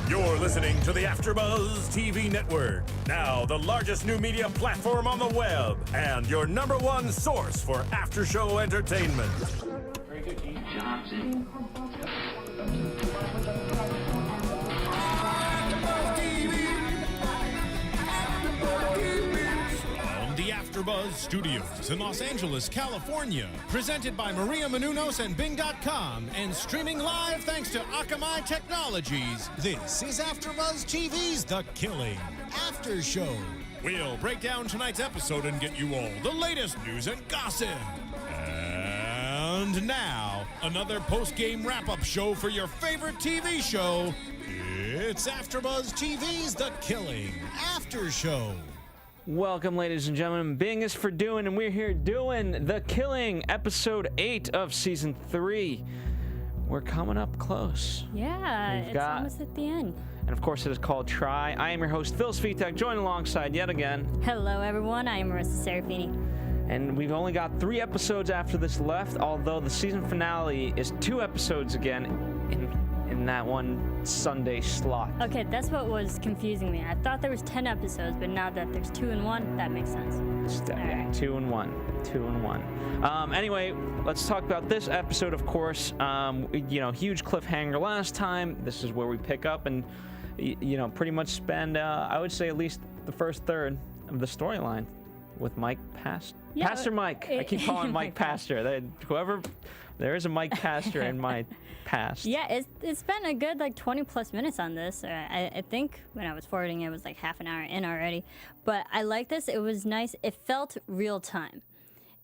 You're listening to the AFTERBUZZ TV network, now the largest new media platform on the web, and your #1 source for after-show entertainment. Very good, Keith Johnson. The AFTERBUZZ Studios in Los Angeles, California. Presented by Maria Menounos and Bing.com and streaming live thanks to Akamai Technologies. This is AFTERBUZZ TV's The Killing After Show. We'll break down tonight's episode and get you all the latest news and gossip. And now, another post-game wrap-up show for your favorite TV show. It's AFTERBUZZ TV's The Killing After Show. Welcome, ladies and gentlemen. Bing is for doing, and we're here doing The Killing, episode 8 of season 3. We're coming up close. Yeah, it's almost at the end. And of course, it is called Try. I am your host, Phil Svitek, joined alongside yet again. Hello, everyone. I am Marisa Serafini. And we've only got 3 episodes after this left, although the season finale is 2 episodes again in that one Sunday slot. Okay, that's what was confusing me. I thought there was 10 episodes, but now that there's 2 in 1, that makes sense. Yeah, right. 2 in 1. 2 in 1. Anyway, let's talk about this episode, of course. Huge cliffhanger last time. This is where we pick up and, pretty much spend, I would say, at least the first third of the storyline with Mike Pastor Mike. I keep calling Mike Pastor. There is a Mike Pastor in my past. Yeah, it's been a good 20 plus minutes on this. I think when I was forwarding it was like half an hour in already. But I like this. It was nice. It felt real time.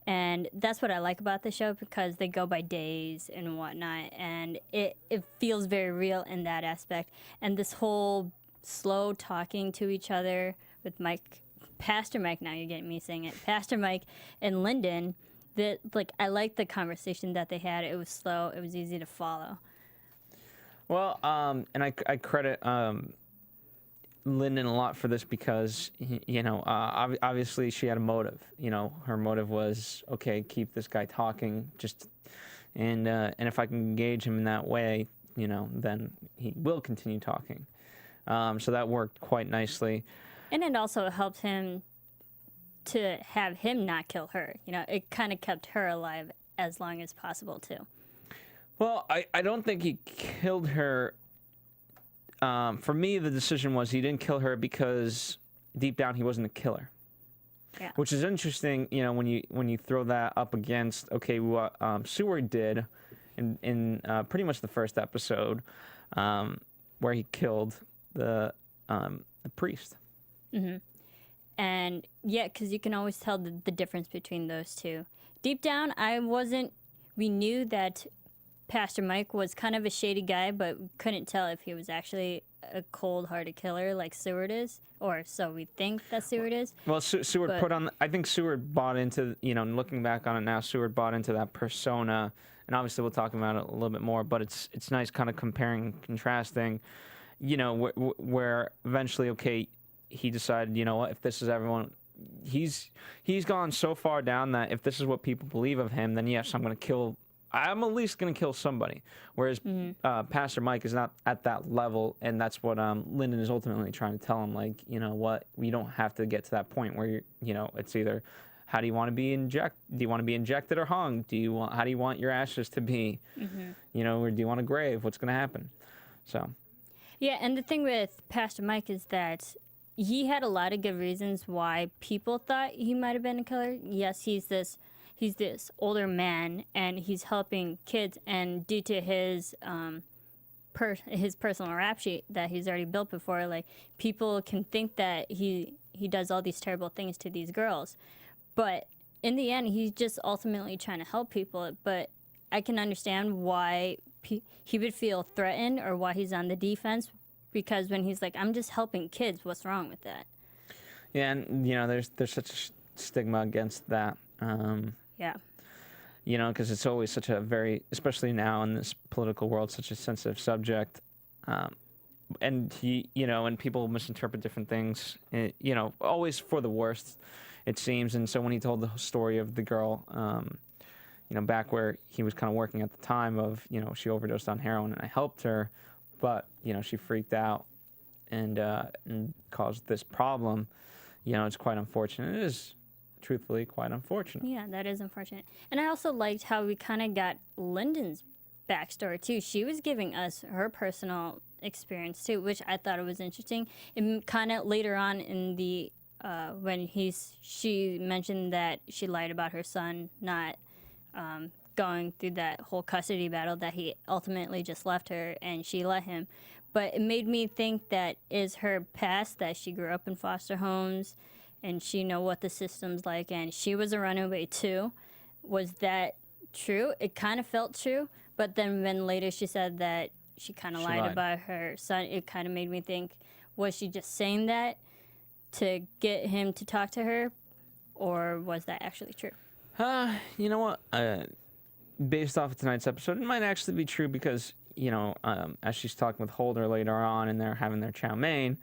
And that's what I like about the show, because they go by days and whatnot. And it feels very real in that aspect. And this whole slow talking to each other with Pastor Mike, now you're getting me saying it, Pastor Mike and Lyndon, I liked the conversation that they had. It was slow. It was easy to follow. Well, and I credit Lyndon a lot for this because, obviously she had a motive. Her motive was, okay, keep this guy talking, and if I can engage him in that way, then he will continue talking. So that worked quite nicely. And it also helped him to have him not kill her. It kind of kept her alive as long as possible, too. Well, I don't think he killed her. For me, the decision was he didn't kill her because deep down he wasn't a killer. Yeah. Which is interesting, when you throw that up against, okay, what Seward did in pretty much the first episode, where he killed the priest. Mm-hmm. And yeah, because you can always tell the difference between those two. Deep down, we knew that Pastor Mike was kind of a shady guy, but couldn't tell if he was actually a cold-hearted killer like Seward is, or so we think that Seward is. Well, Seward I think Seward bought into, looking back on it now, Seward bought into that persona, and obviously we'll talk about it a little bit more, but it's nice kind of comparing, contrasting, where eventually, okay, he decided, what, if this is everyone, he's gone so far down that if this is what people believe of him, then yes, I'm at least going to kill somebody. Whereas Pastor Mike is not at that level, and that's what Lyndon is ultimately trying to tell him, what, we don't have to get to that point where it's either, how do you want to be injected? Do you want to be injected or hung? How do you want your ashes to be? Mm-hmm. Or do you want a grave? What's going to happen? So. Yeah, and the thing with Pastor Mike is that he had a lot of good reasons why people thought he might have been a killer. Yes, he's this older man, and he's helping kids, and due to his personal rap sheet that he's already built before, people can think that he does all these terrible things to these girls. But in the end, he's just ultimately trying to help people. But I can understand why he would feel threatened, or why he's on the defense, because when he's like, I'm just helping kids, what's wrong with that? Yeah, and, there's such a stigma against that. Yeah. Because it's always such a especially now in this political world, such a sensitive subject. And people misinterpret different things, always for the worst, it seems. And so when he told the story of the girl, back where he was kind of working at the time of, she overdosed on heroin and I helped her, but, she freaked out and caused this problem, it's quite unfortunate. It is truthfully quite unfortunate. Yeah, that is unfortunate. And I also liked how we kind of got Lyndon's backstory too. She was giving us her personal experience too, which I thought it was interesting. And kind of later on in the when she mentioned that she lied about her son not going through that whole custody battle, that he ultimately just left her and she let him. But it made me think that is her past, that she grew up in foster homes and she know what the system's like, and she was a runaway too. Was that true? It kind of felt true, but then when later she said that she kind of lied about her son, it kind of made me think, was she just saying that to get him to talk to her, or was that actually true? You know what? Based off of tonight's episode, it might actually be true because, as she's talking with Holder later on and they're having their chow mein,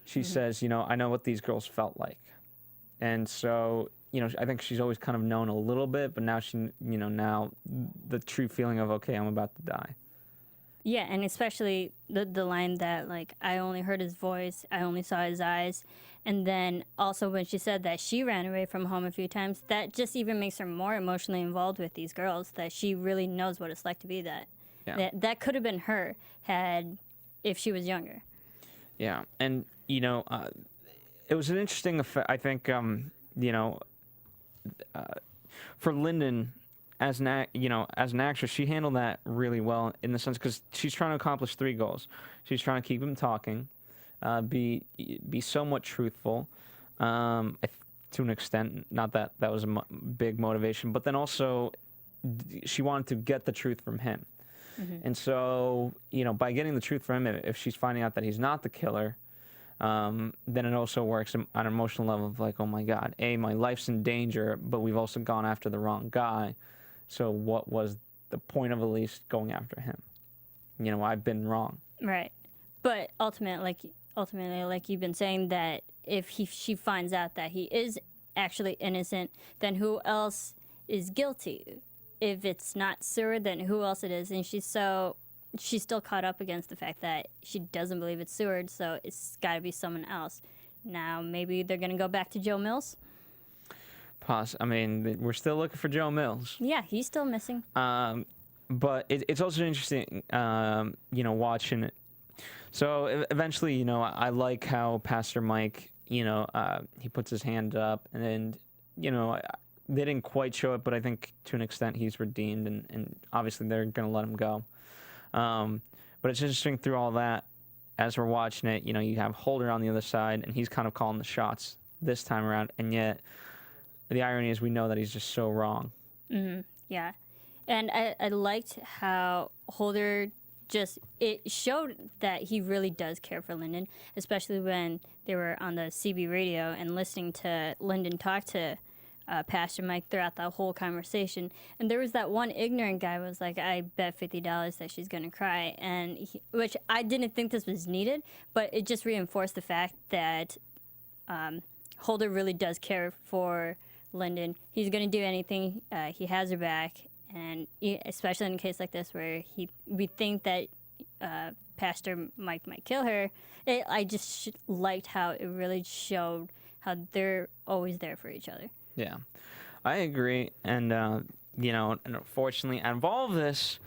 she says, I know what these girls felt like. And so, I think she's always kind of known a little bit, but now now the true feeling of, okay, I'm about to die. Yeah, and especially the line that, like, I only heard his voice, I only saw his eyes. And then also when she said that she ran away from home a few times, that just even makes her more emotionally involved with these girls, that she really knows what it's like to be that. Yeah. That could have been her if she was younger. Yeah, and, it was an interesting effect, I think, for Lyndon, as an actress, she handled that really well in the sense because she's trying to accomplish 3 goals. She's trying to keep him talking, be somewhat truthful, to an extent. Not that that was a big motivation, but then also she wanted to get the truth from him. Mm-hmm. And so, by getting the truth from him, if she's finding out that he's not the killer, then it also works on an emotional level of like, oh my God, my life's in danger, but we've also gone after the wrong guy. So what was the point of at least going after him? I've been wrong. Right. But ultimately, like you've been saying, that if she finds out that he is actually innocent, then who else is guilty? If it's not Seward, then who else it is? And she's still caught up against the fact that she doesn't believe it's Seward, so it's got to be someone else. Now, maybe they're going to go back to Joe Mills. We're still looking for Joe Mills. Yeah, he's still missing. But it's also interesting, watching it. So eventually, I like how Pastor Mike, he puts his hand up, and then, they didn't quite show it, but I think to an extent he's redeemed, and obviously they're going to let him go. But it's interesting through all that, as we're watching it, you have Holder on the other side, and he's kind of calling the shots this time around, and yet the irony is we know that he's just so wrong. Mm-hmm. Yeah. And I liked how Holder it showed that he really does care for Lyndon, especially when they were on the CB radio and listening to Lyndon talk to Pastor Mike throughout the whole conversation. And there was that one ignorant guy who was like, I bet $50 that she's going to cry. And which I didn't think this was needed, but it just reinforced the fact that Holder really does care for Lyndon. He's going to do anything. He has her back, and especially in a case like this where we think that Pastor Mike might kill her. I just liked how it really showed how they're always there for each other. Yeah, I agree. And and unfortunately, out of all of this,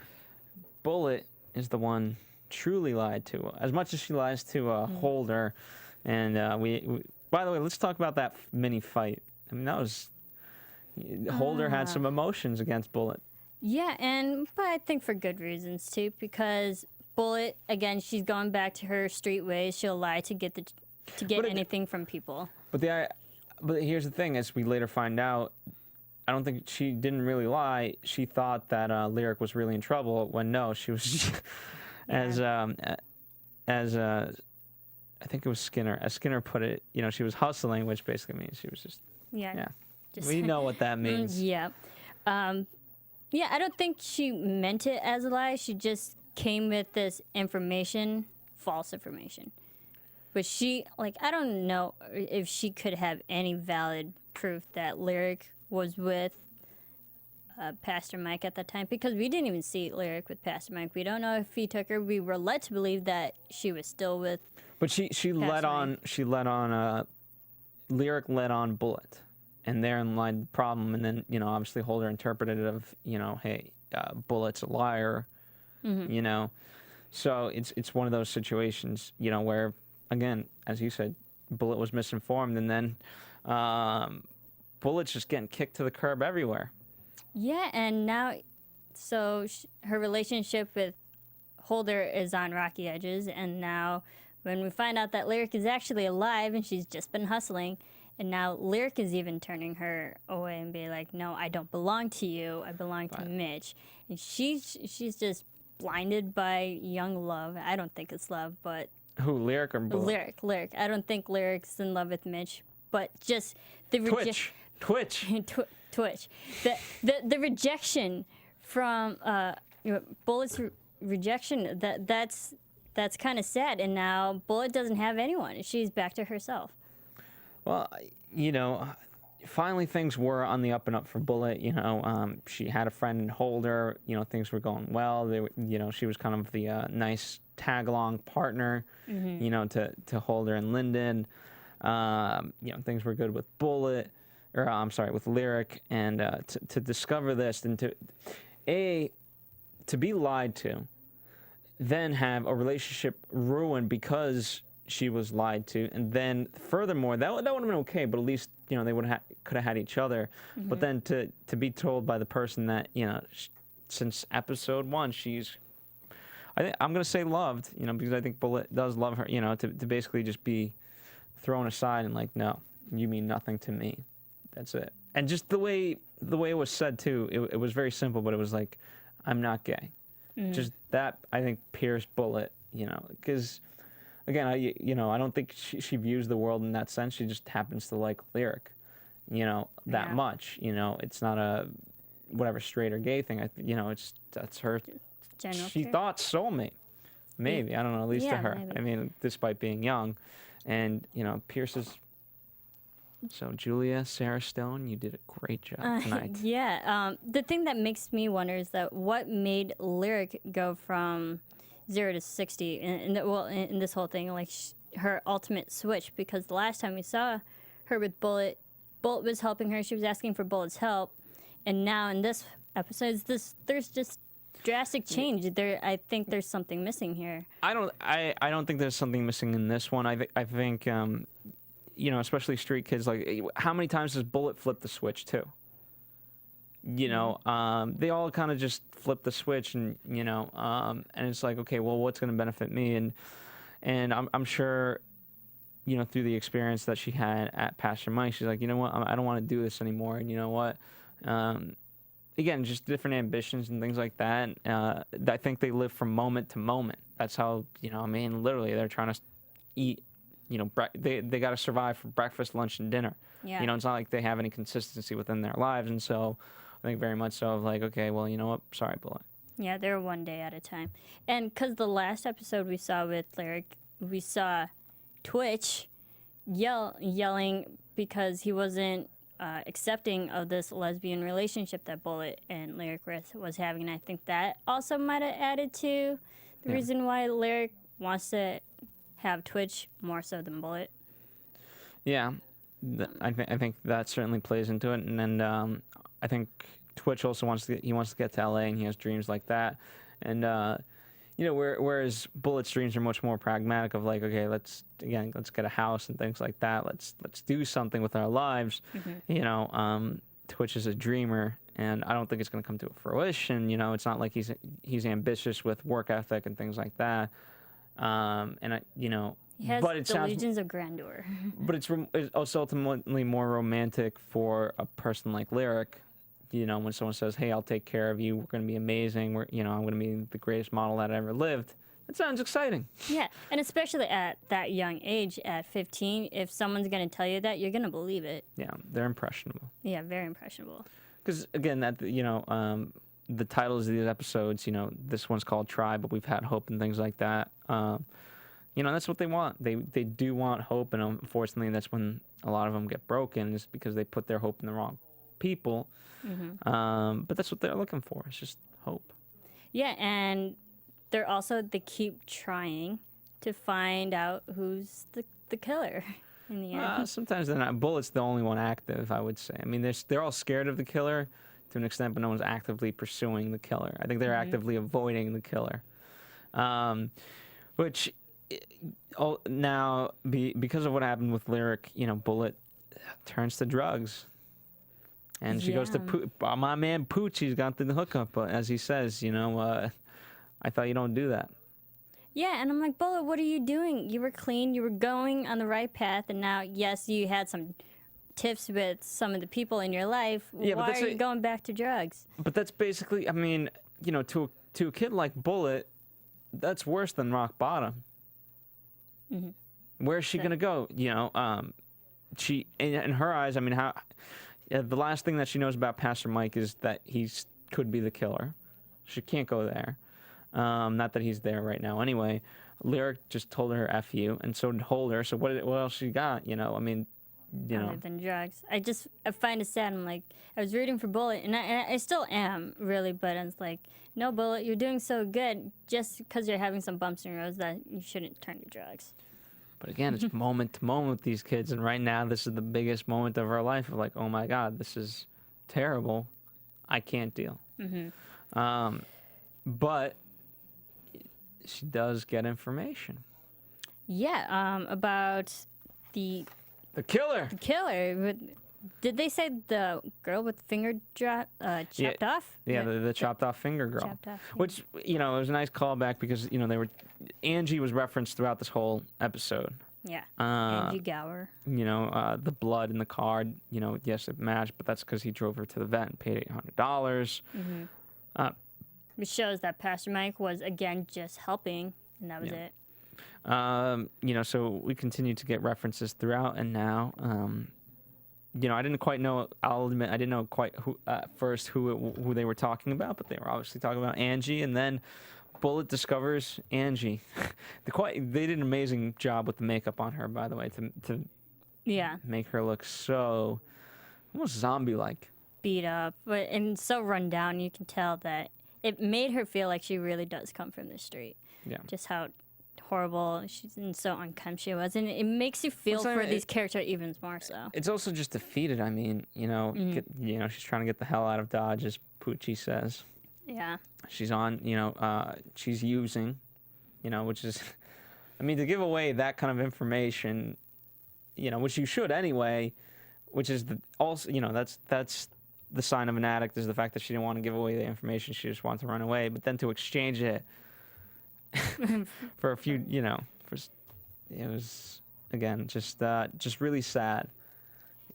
Bullet is the one truly lied to. As much as she lies to Holder, and we by the way, let's talk about that mini fight. That was. Holder had some emotions against Bullet. Yeah, but I think for good reasons too, because Bullet, again, she's going back to her street ways. She'll lie to get anything from people. But here's the thing: as we later find out, I don't think she didn't really lie. She thought that Lyric was really in trouble. When no, she was as I think it was Skinner. As Skinner put it, she was hustling, which basically means she was just. Yeah. We know what that means. Yeah. I don't think she meant it as a lie. She just came with this false information. But I don't know if she could have any valid proof that Lyric was with Pastor Mike at that time, because we didn't even see Lyric with Pastor Mike. We don't know if he took her. We were led to believe that she was still with. But she let on Lyric let on Bullet, and therein lied the problem. And then obviously Holder interpreted it of hey, Bullet's a liar, So it's one of those situations where, again, as you said, Bullet was misinformed, and then Bullet's just getting kicked to the curb everywhere. Yeah, and now, so her relationship with Holder is on rocky edges, and now when we find out that Lyric is actually alive and she's just been hustling, and now Lyric is even turning her away and be like, no, I don't belong to you, I belong to Mitch. And she's just blinded by young love. I don't think it's love, but... Who, Lyric or Bullet? Lyric. I don't think Lyric's in love with Mitch, but just the... Twitch. Twitch. The rejection from Bullet's rejection, that's kind of sad. And now Bullet doesn't have anyone. She's back to herself. Well, finally things were on the up and up for Bullet. She had a friend in Holder. Things were going well. They were, she was kind of the nice tag-along partner, to Holder and Lyndon. Things were good with Bullet. Or I'm sorry, with Lyric, and to discover this, and to be lied to, then have a relationship ruined because she was lied to, and then furthermore, that would have been okay, but at least they would could have had each other. But then to be told by the person that since episode 1 she's, I'm gonna say loved, because I think Bullet does love her, to basically just be thrown aside and like, no, you mean nothing to me. That's it. And just the way it was said too, it was very simple, but it was like, I'm not gay. Just that, I think, pierced Bullet, because again, I don't think she views the world in that sense. She just happens to like Lyric, that much. It's not a whatever straight or gay thing. That's her. She thought soulmate, maybe. I don't know. At least to her. Maybe. I mean, despite being young, and Pierce's. So, Julia, Sarah Stone, you did a great job tonight. The thing that makes me wonder is that what made Lyric go from 0 to 60 in this whole thing, like her ultimate switch, because the last time we saw her with Bullet was helping her. She was asking for Bullet's help, and now in this episode, there's just drastic change. I think there's something missing here. I don't think there's something missing in this one. I think. Especially street kids, like, how many times does Bullet flip the switch too? They all kind of just flip the switch, and and it's like, okay, well, what's going to benefit me? And I'm sure, through the experience that she had at Pastor Mike, she's like, you know what, I don't want to do this anymore. And you know what? Again, just different ambitions and things like that. I think they live from moment to moment. That's how, literally they're trying to eat. They got to survive for breakfast, lunch, and dinner. Yeah. It's not like they have any consistency within their lives, and so I think very much so of like, okay, well, you know what? Sorry, Bullet. Yeah, they're one day at a time. And because the last episode we saw with Lyric, we saw Twitch yelling because he wasn't accepting of this lesbian relationship that Bullet and Lyric was having, and I think that also might have added to the reason why Lyric wants to have Twitch more so than Bullet. Yeah, I think that certainly plays into it, and then I think Twitch also wants to get to LA, and he has dreams like that, and whereas Bullet's dreams are much more pragmatic of like, okay, let's get a house and things like that. Let's do something with our lives. Twitch is a dreamer, and I don't think it's going to come to fruition. It's not like he's ambitious with work ethic and things like that. He has delusions of grandeur. But it's also ultimately more romantic for a person like Lyric. When someone says, "Hey, I'll take care of you. We're going to be amazing. I'm going to be the greatest model that ever lived." It sounds exciting. Yeah, and especially at that young age, at 15, if someone's going to tell you that, you're going to believe it. Yeah, they're impressionable. Yeah, very impressionable. Because again, the titles of these episodes, this one's called Try, but we've had hope and things like that. That's what they want. They do want hope, and unfortunately, that's when a lot of them get broken, is because they put their hope in the wrong people. But that's what they're looking for. It's just hope. Yeah, and they keep trying to find out who's the killer in the end. Sometimes they're not. Bullet's the only one active, I would say. I mean, they're all scared of the killer to an extent, but no one's actively pursuing the killer. I think they're actively avoiding the killer. Which, now, because of what happened with Lyric, Bullet turns to drugs. And she goes to my man Poochie's got the hookup, but as he says, I thought you don't do that. Yeah, and I'm like, Bullet, what are you doing? You were clean, you were going on the right path, and now, yes, you had some tiffs with some of the people in your life. Yeah, Why are you going back to drugs? But that's basically, I mean, to a kid like Bullet, that's worse than rock bottom. Where's she gonna go? She in her eyes, I mean, the last thing that she knows about Pastor Mike is that he could be the killer. She can't go there. Not that he's there right now. Anyway, Lyric just told her F you, and so did Holder. So what else she got? I mean, Other than drugs. I find it sad. I'm like, I was rooting for Bullet, and I still am, really, but it's like, no, Bullet, you're doing so good. Just because you're having some bumps in your road, that you shouldn't turn to drugs. But again, it's moment to moment with these kids, and right now, this is the biggest moment of our life. Of like, oh my God, this is terrible. I can't deal. But she does get information. Yeah, about the killer. The killer. Did they say the girl with finger chopped off? Yeah, the chopped off finger girl. Chopped off, yeah. Which, it was a nice callback because, Angie was referenced throughout this whole episode. Yeah. Angie Gower. The blood in the card, yes, it matched, but that's because he drove her to the vet and paid $800. Which shows that Pastor Mike was, again, just helping, and that was it. So we continue to get references throughout, and now, I didn't quite know. I'll admit, I didn't know quite who first who they were talking about, but they were obviously talking about Angie, and then Bullet discovers Angie. They did an amazing job with the makeup on her, by the way, to make her look so almost zombie-like, beat up, and so run down. You can tell that it made her feel like she really does come from the street. Yeah, just how horrible and so unkempt she was, and it makes you feel for these characters even more so. It's also just defeated. I mean, she's trying to get the hell out of Dodge, as Poochie says. Yeah, she's on. She's using, which is, I mean, to give away that kind of information, which you should anyway, which is that's the sign of an addict, is the fact that she didn't want to give away the information. She just wanted to run away, but then to exchange it for a few, it was, again, just really sad.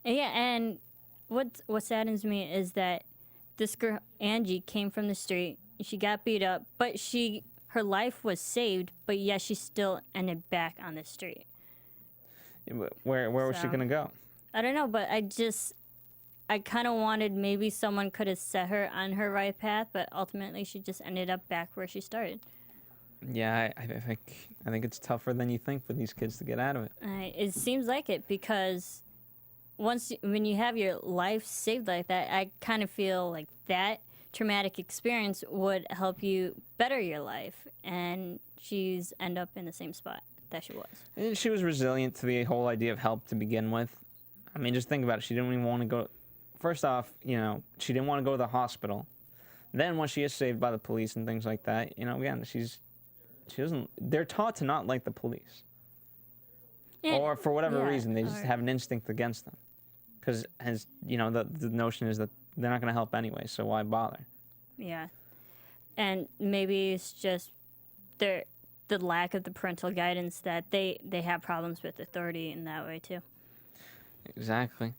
Yeah, and what saddens me is that this girl, Angie, came from the street. She got beat up, but her life was saved, but yet she still ended back on the street. Where was she going to go? I don't know, but I kind of wanted maybe someone could have set her on her right path, but ultimately she just ended up back where she started. Yeah, I think it's tougher than you think for these kids to get out of it. It seems like it, because when you have your life saved like that, I kind of feel like that traumatic experience would help you better your life, and she's end up in the same spot that she was. And she was resilient to the whole idea of help to begin with. I mean, just think about it. She didn't even want to go. First off, she didn't want to go to the hospital. Then when she is saved by the police and things like that, again, she doesn't. They're taught to not like the police, or for whatever reason, they just have an instinct against them, because the notion is that they're not going to help anyway, so why bother? Yeah, and maybe it's just the lack of the parental guidance that they have problems with authority in that way too. Exactly.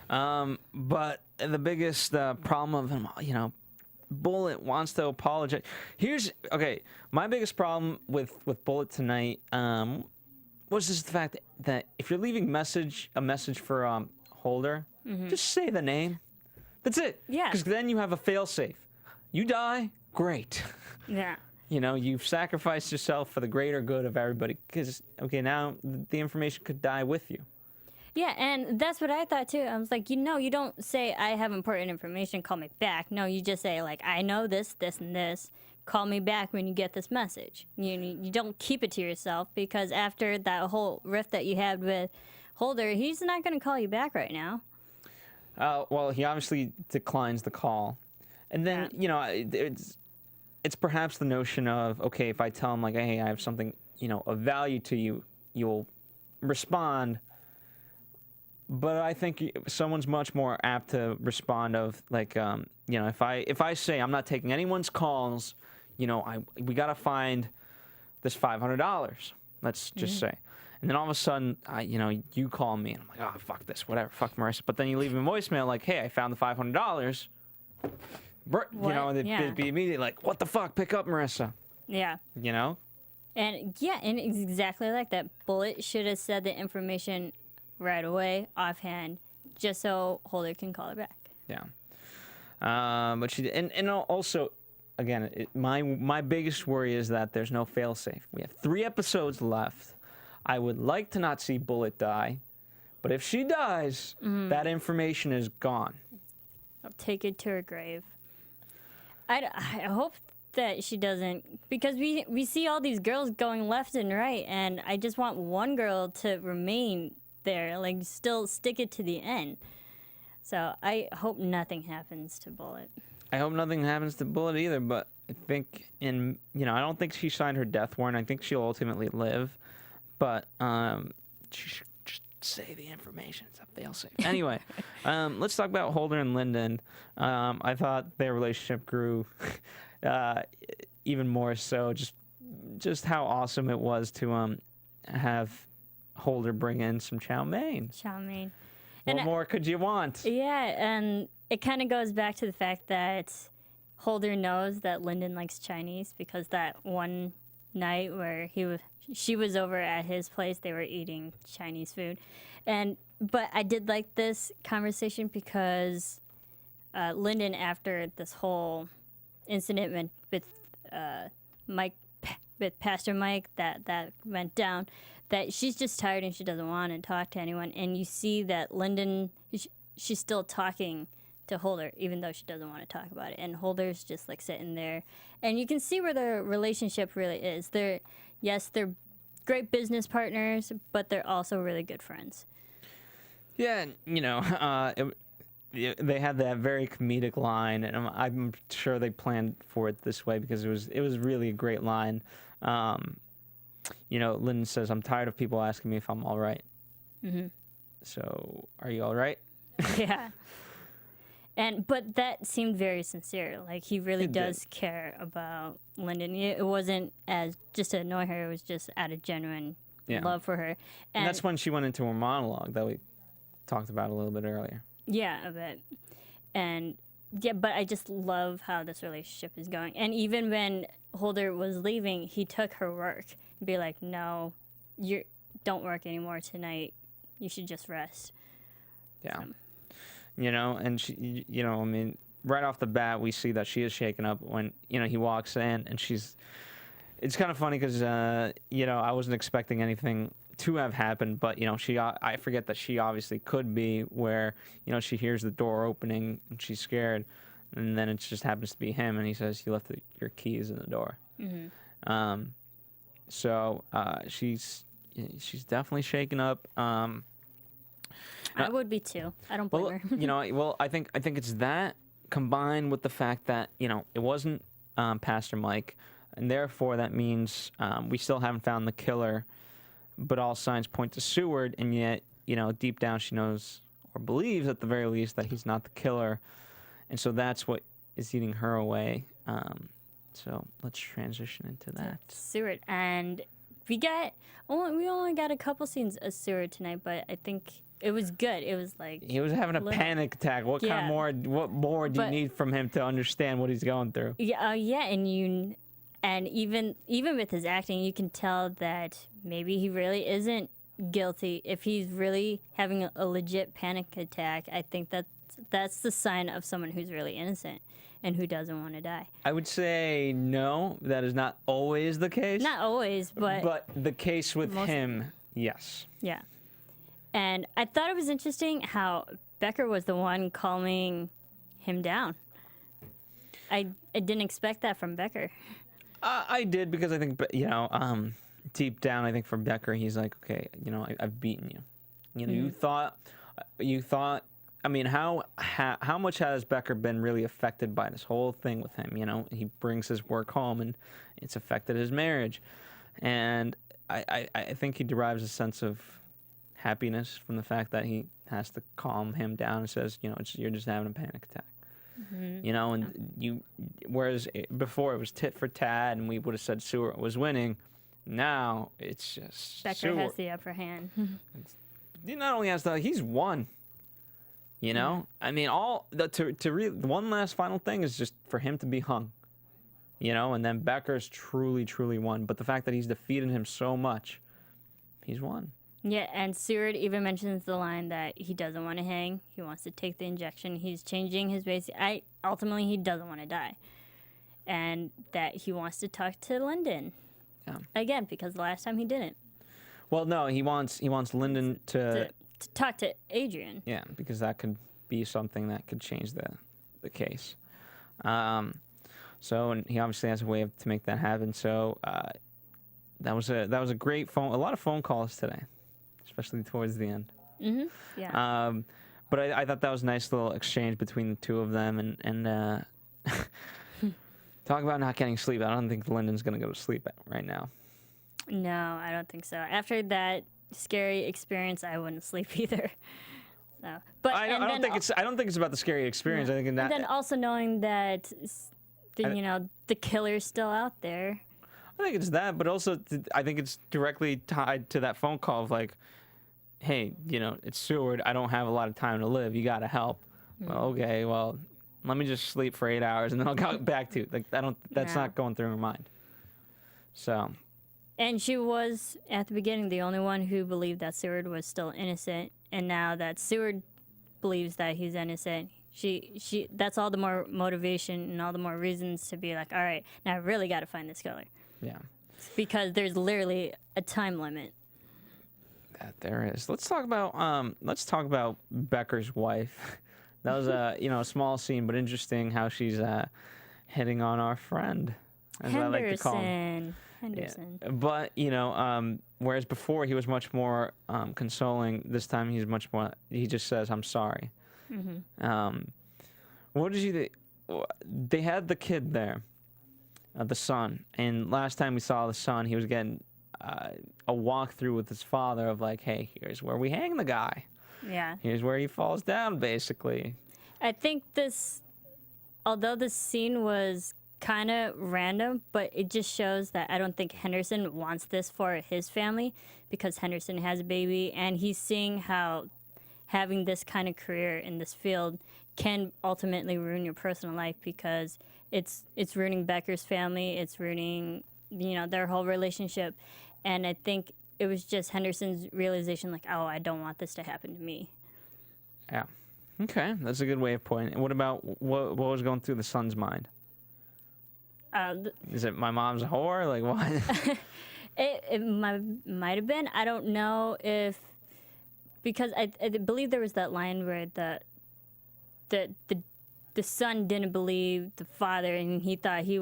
But the biggest problem of him, Bullet wants to apologize. My biggest problem with Bullet tonight was just the fact that if you're leaving a message for Holder, just say the name. That's it. Yeah. Because then you have a fail-safe. You die, great. Yeah. You've sacrificed yourself for the greater good of everybody. Because, now the information could die with you. Yeah, and that's what I thought too. I was like, you don't say I have important information, call me back. No, you just say like, I know this, this, and this. Call me back when you get this message. You don't keep it to yourself, because after that whole rift that you had with Holder, he's not going to call you back right now. Well, he obviously declines the call, and then it's perhaps the notion of, okay, if I tell him like, hey, I have something of value to you, you'll respond. But I think someone's much more apt to respond of like, if I say I'm not taking anyone's calls, we got to find this $500. Let's just say. And then all of a sudden, you call me, and I'm like, oh, fuck this, whatever, fuck Marisa. But then you leave a voicemail like, hey, I found the $500. They'd be immediately like, what the fuck, pick up Marisa. Yeah. And it's exactly like that. Bullet should have said the information right away, offhand, just so Holder can call her back. Yeah. But she and also, again, my biggest worry is that there's no failsafe. We have 3 episodes left. I would like to not see Bullet die, but if she dies, that information is gone. I'll take it to her grave. I hope that she doesn't, because we see all these girls going left and right, and I just want one girl to remain there, like still stick it to the end. So I hope nothing happens to Bullet. I hope nothing happens to Bullet either, but I think I don't think she signed her death warrant. I think she'll ultimately live, but she should just say the information. It's a failsafe. Anyway, let's talk about Holder and Lyndon. I thought their relationship grew even more so. Just how awesome it was to have Holder bring in some chow mein. Chow mein. What more could you want? Yeah, and it kind of goes back to the fact that Holder knows that Lyndon likes Chinese, because that one night where she was over at his place, they were eating Chinese food. But I did like this conversation because Lyndon, after this whole incident with Pastor Mike that went down, that she's just tired and she doesn't want to talk to anyone. And you see that Lyndon, she's still talking to Holder, even though she doesn't want to talk about it. And Holder's just like sitting there. And you can see where their relationship really is. They're great business partners, but they're also really good friends. Yeah, they had that very comedic line, and I'm sure they planned for it this way because it was really a great line. Lyndon says, "I'm tired of people asking me if I'm all right." Mm-hmm. So, are you all right? Yeah. But that seemed very sincere. Like, he really does care about Lyndon. It wasn't as just to annoy her. It was just out of genuine love for her. And that's when she went into her monologue that we talked about a little bit earlier. Yeah, a bit. And but I just love how this relationship is going. And even when Holder was leaving, he took her work and be like, "No, you don't work anymore tonight. You should just rest." Yeah. So. And she, right off the bat, we see that she is shaken up when, he walks in, and it's kind of funny because, I wasn't expecting anything to have happened, but, I forget that she obviously could be where, she hears the door opening and she's scared, and then it just happens to be him, and he says, "You left your keys in the door." Mm-hmm. So she's definitely shaken up. I would be too. I don't blame her. I think it's that combined with the fact that it wasn't Pastor Mike, and therefore that means we still haven't found the killer, but all signs point to Seward, and yet deep down she knows or believes at the very least that he's not the killer, and so that's what is eating her away. So let's transition into that. Seward, and we only got a couple scenes of Seward tonight, but I think it was good. It was like he was having a panic attack. What more do you need from him to understand what he's going through? Yeah, and even with his acting, you can tell that maybe he really isn't guilty. If he's really having a legit panic attack, I think that's the sign of someone who's really innocent and who doesn't want to die. I would say no, that is not always the case. Not always, but the case with him, yes. Yeah. And I thought it was interesting how Becker was the one calming him down. I didn't expect that from Becker. I did, because I think, deep down, I think for Becker, he's like, okay, I've beaten you. You thought, I mean, how much has Becker been really affected by this whole thing with him? He brings his work home, and it's affected his marriage. And I think he derives a sense of happiness from the fact that he has to calm him down and says, you're just having a panic attack. Whereas before it was tit for tat, and we would have said Seward was winning. Now it's just Becker Seward has the upper hand. He not only has that, he's won. I mean, one last final thing is just for him to be hung. And then Becker's truly, truly won. But the fact that he's defeated him so much, he's won. Yeah, and Seward even mentions the line that he doesn't want to hang. He wants to take the injection. He's changing his base. Ultimately, he doesn't want to die. And that he wants to talk to Lyndon. Yeah. Again, because the last time he didn't. Well, no, he wants Lyndon to talk to Adrian. Yeah, because that could be something that could change the case. So, and he obviously has a way to make that happen. So that was a great a lot of phone calls today, especially towards the end. Mm-hmm. Yeah. But I thought that was a nice little exchange between the two of them, and talk about not getting sleep. I don't think Lyndon's gonna go to sleep right now. No, I don't think so. After that scary experience, I wouldn't sleep either. So, but I don't think it's about the scary experience. Yeah. I think in that. And then also knowing that the killer's still out there. I think it's that, but also I think it's directly tied to that phone call of like, hey, it's Seward. I don't have a lot of time to live. You got to help. Well, okay, well, let me just sleep for 8 hours and then I'll go back to it. Like that's not going through her mind. So. And she was at the beginning the only one who believed that Seward was still innocent, and now that Seward believes that he's innocent, she that's all the more motivation and all the more reasons to be like, all right, now I really got to find this killer. Yeah. Because there's literally a time limit. That there is. Let's talk about Becker's wife. That was a small scene, but interesting how she's hitting on our friend, as I like to call him. Henderson. Yeah. But whereas before he was much more consoling, this time he's much more. He just says, "I'm sorry." Mm-hmm. What did you think? They had the kid there, the son, and last time we saw the son, he was getting a walkthrough with his father of like, "Hey, here's where we hang the guy. Yeah. Here's where he falls down." Basically, I think although this scene was kind of random, but it just shows that I don't think Henderson wants this for his family, because Henderson has a baby and he's seeing how having this kind of career in this field can ultimately ruin your personal life, because it's ruining Becker's family, it's ruining their whole relationship. And I think it was just Henderson's realization like, oh, I don't want this to happen to me. Yeah. Okay, that's a good way of putting it. What about what was going through the son's mind? Is it my mom's a whore? Like what? it might have been. I don't know if, because I believe there was that line where the son didn't believe the father, and he thought he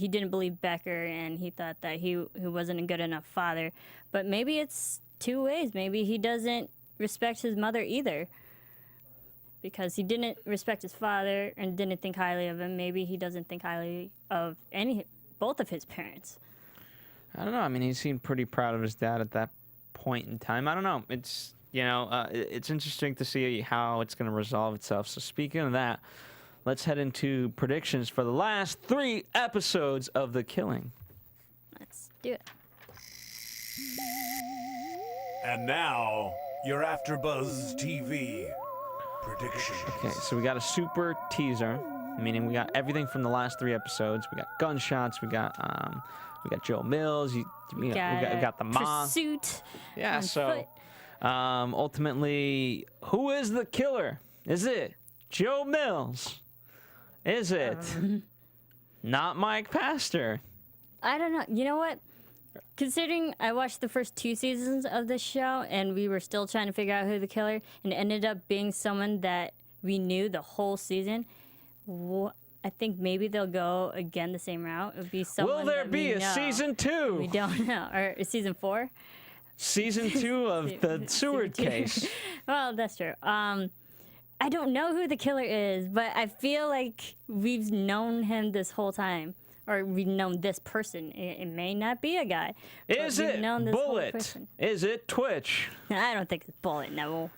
didn't believe Becker, and he thought that he wasn't a good enough father. But maybe it's two ways. Maybe he doesn't respect his mother either, because he didn't respect his father and didn't think highly of him. Maybe he doesn't think highly of both of his parents. I don't know. I mean, he seemed pretty proud of his dad at that point in time. I don't know. It's it's interesting to see how it's going to resolve itself. So speaking of that, let's head into predictions for the last 3 episodes of The Killing. Let's do it. And now, your AfterBuzz TV predictions. Okay, so we got a super teaser, meaning we got everything from the last 3 episodes. We got gunshots. We got Joe Mills. We got the mom. Pursuit. Yeah. So ultimately, who is the killer? Is it Joe Mills? Is it not Mike Pastor? I don't know. You know what? considering I watched the first 2 seasons of this show and we were still trying to figure out who the killer, and it ended up being someone that we knew the whole season, I think maybe they'll go again the same route. It would be someone. Will there that be we a know. season 2? We don't know, or season 4. Season 2 of the Seward case. Well, that's true. I don't know who the killer is, but I feel like we've known him this whole time. Or we've known this person. It may not be a guy. Is it Bullet? Is it Twitch? I don't think it's Bullet. No.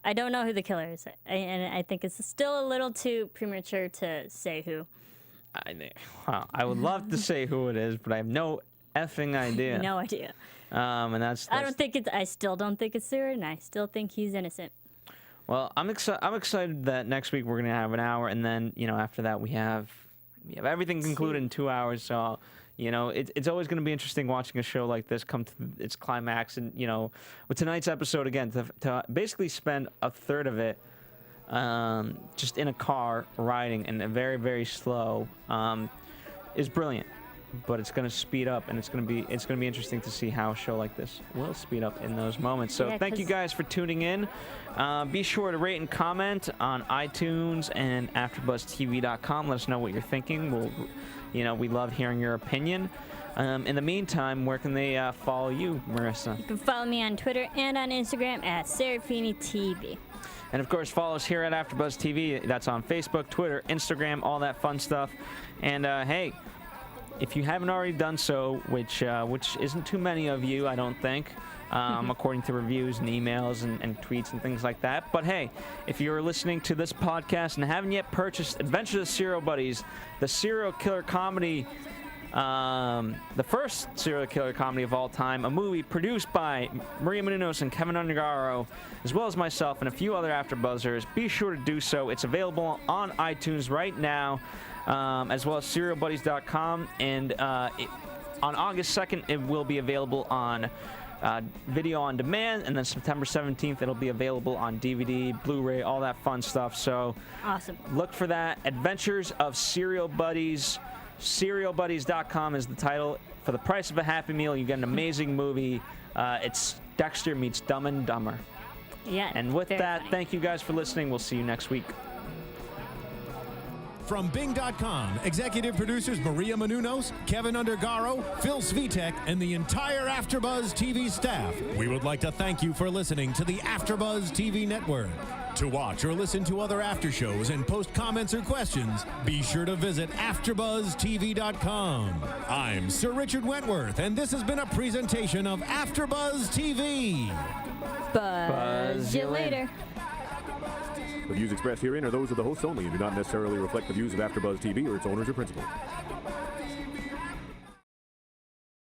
I don't know who the killer is. And I think it's still a little too premature to say who. I would love to say who it is, but I have no effing idea. No idea. And that's I still don't think it's Seward, and I still think he's innocent. Well, I'm excited that next week we're gonna have an hour, and then after that we have everything concluded in 2 hours. So it's always gonna be interesting watching a show like this come to its climax, and with tonight's episode again to basically spend a third of it just in a car riding and very, very slow is brilliant. But it's going to speed up, and it's going to be interesting to see how a show like this will speed up in those moments. So thank you guys for tuning in. Be sure to rate and comment on iTunes and AfterBuzzTV.com. Let us know what you're thinking. We love hearing your opinion. In the meantime, where can they follow you, Marisa? You can follow me on Twitter and on Instagram at Serafini TV. And of course, follow us here at AfterBuzz TV. That's on Facebook, Twitter, Instagram, all that fun stuff. And hey, if you haven't already done so, which isn't too many of you, I don't think, according to reviews and emails and tweets and things like that. But hey, if you're listening to this podcast and haven't yet purchased Adventures of Serial Buddies, the serial killer comedy, the first serial killer comedy of all time, a movie produced by Maria Menounos and Kevin Undergaro, as well as myself and a few other AfterBuzzers, be sure to do so. It's available on iTunes right now. As well as SerialBuddies.com, and on August 2nd it will be available on video on demand, and then September 17th it'll be available on DVD, Blu-ray, all that fun stuff. So awesome. Look for that. Adventures of Serial Buddies. SerialBuddies.com is the title. For the price of a Happy Meal, you get an amazing movie. It's Dexter meets Dumb and Dumber. Yeah. And with that, funny. Thank you guys for listening. We'll see you next week. From Bing.com, executive producers Maria Menounos, Kevin Undergaro, Phil Svitek, and the entire AfterBuzz TV staff, we would like to thank you for listening to the AfterBuzz TV network. To watch or listen to other after shows and post comments or questions, be sure to visit AfterBuzzTV.com. I'm Sir Richard Wentworth, and this has been a presentation of AfterBuzz TV. Buzz you later. The views expressed herein are those of the hosts only and do not necessarily reflect the views of AfterBuzz TV or its owners or principals.